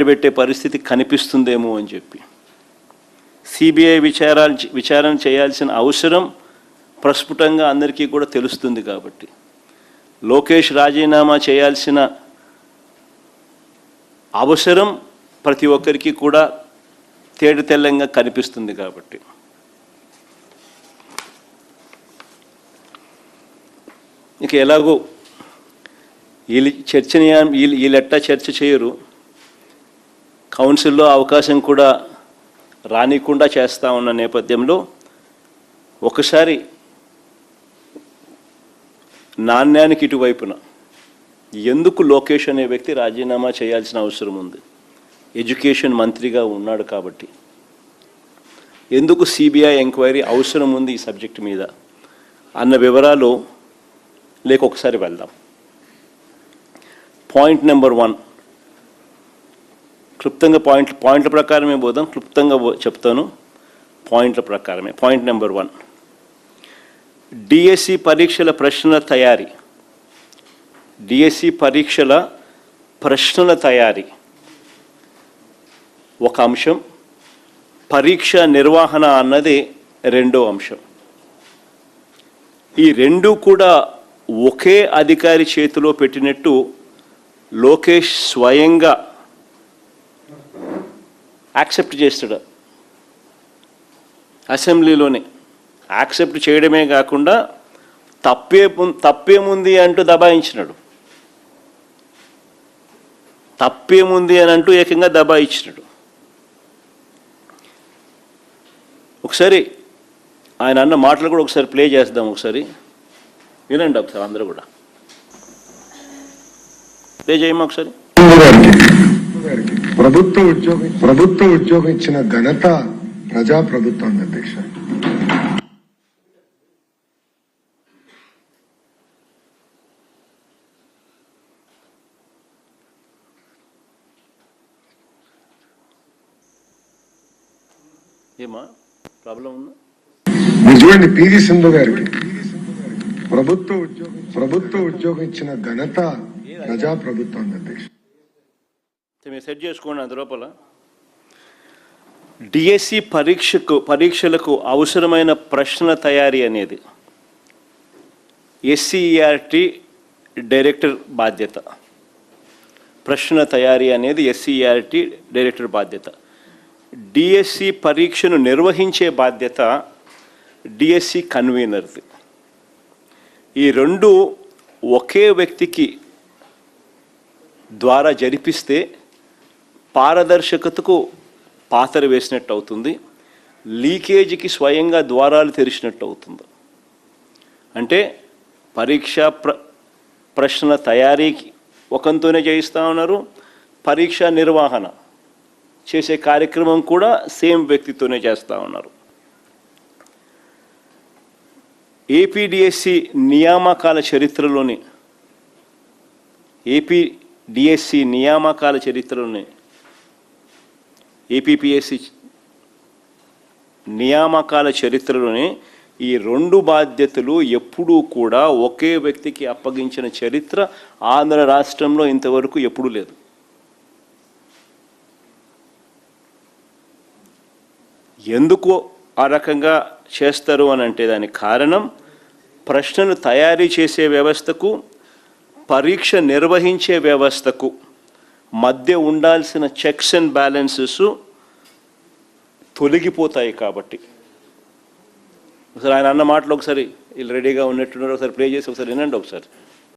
పెట్టే పరిస్థితి కనిపిస్తుందేమో అని చెప్పి సిబిఐ విచారణ చేయాల్సిన అవసరం ప్రస్ఫుటంగా అందరికీ కూడా తెలుస్తుంది. కాబట్టి లోకేష్ రాజీనామా చేయాల్సిన అవసరం ప్రతి ఒక్కరికి కూడా తేటతెల్లంగా కనిపిస్తుంది. కాబట్టి ఇక ఎలాగో వీళ్ళెట్టా చర్చ చేయరు, కౌన్సిల్లో అవకాశం కూడా రానికుండా చేస్తూ ఉన్న నేపథ్యంలో ఒకసారి నాణ్యానికి ఇటువైపున ఎందుకు లోకేష్ అనే వ్యక్తి రాజీనామా చేయాల్సిన అవసరం ఉంది? ఎడ్యుకేషన్ మంత్రిగా ఉన్నాడు కాబట్టి ఎందుకు సిబిఐ ఎంక్వైరీ అవసరం ఉంది ఈ సబ్జెక్ట్ మీద అన్న వివరాలు లేక ఒకసారి వెళ్దాం. పాయింట్ నెంబర్ 1 క్లుప్తంగా పాయింట్ల ప్రకారమే పోదాం, క్లుప్తంగా చెప్తాను పాయింట్ల ప్రకారమే. పాయింట్ నెంబర్ 1, డిఎస్సి పరీక్షల ప్రశ్నల తయారీ. డిఎస్సి పరీక్షల ప్రశ్నల తయారీ ఒక అంశం, పరీక్ష నిర్వహణ అన్నది రెండో అంశం. ఈ రెండు కూడా ఒకే అధికారి చేతిలో పెట్టినట్టు లోకేష్ స్వయంగా యాక్సెప్ట్ చేస్తాడు. అసెంబ్లీలోనే యాక్సెప్ట్ చేయడమే కాకుండా తప్పేముంది అంటూ దబాయించినాడు. తప్పేముంది అని అంటూ ఏకంగా దబాయించినాడు. ఒకసారి ఆయన అన్న మాటలు కూడా ఒకసారి ప్లే చేద్దాం, ఒకసారి వినండి ఒకసారి అందరూ కూడా. ప్లే చేయమా ఒకసారి. ప్రభుత్వ ఉద్యోగం ఇచ్చిన ఘనత ప్రజాప్రభుత్వం అధ్యక్ష. ఏమా ప్రాబ్లం ఉందా? నిజమండి, పివి సింధు గారికి ప్రభుత్వ ఉద్యోగం ఇచ్చిన ఘనత ప్రజాప్రభుత్వం అధ్యక్ష. మీరు సెట్ చేసుకోండి. అంత లోపల డిఎస్సి పరీక్షలకు అవసరమైన ప్రశ్నల తయారీ అనేది ఎస్సీఈఆర్టీ డైరెక్టర్ బాధ్యత. ప్రశ్నల తయారీ అనేది ఎస్సీఈఆర్టీ డైరెక్టర్ బాధ్యత. డిఎస్సి పరీక్షను నిర్వహించే బాధ్యత డిఎస్సి కన్వీనర్ది. ఈ రెండు ఒకే వ్యక్తికి ద్వారా జరిపిస్తే పారదర్శకతకు పాతర వేసినట్టు అవుతుంది, లీకేజీకి స్వయంగా ద్వారాలు తెరిచినట్టు అవుతుంది. అంటే పరీక్ష ప్రశ్నల తయారీకి ఒకంతోనే చేయిస్తూ ఉన్నారు, పరీక్ష నిర్వహణ చేసే కార్యక్రమం కూడా సేమ్ వ్యక్తితోనే చేస్తూ ఉన్నారు. ఏపీడిఎస్సి నియామకాల చరిత్రలోని ఏపీపీఎస్సి నియామకాల చరిత్రలోనే ఈ రెండు బాధ్యతలు ఎప్పుడూ కూడా ఒకే వ్యక్తికి అప్పగించిన చరిత్ర ఆంధ్ర రాష్ట్రంలో ఇంతవరకు ఎప్పుడూ లేదు. ఎందుకు ఆ రకంగా చేస్తారు అని అంటే దానికి కారణం ప్రశ్నలు తయారీ చేసే వ్యవస్థకు పరీక్ష నిర్వహించే వ్యవస్థకు మధ్య ఉండాల్సిన చెక్స్ అండ్ బ్యాలెన్సెస్ తొలగిపోతాయి. కాబట్టి ఒకసారి ఆయన అన్న మాటలు ఒకసారి వీళ్ళు రెడీగా ఉన్నట్టున్నారు, ఒకసారి ప్లే చేసి ఒకసారి వినండి ఒకసారి.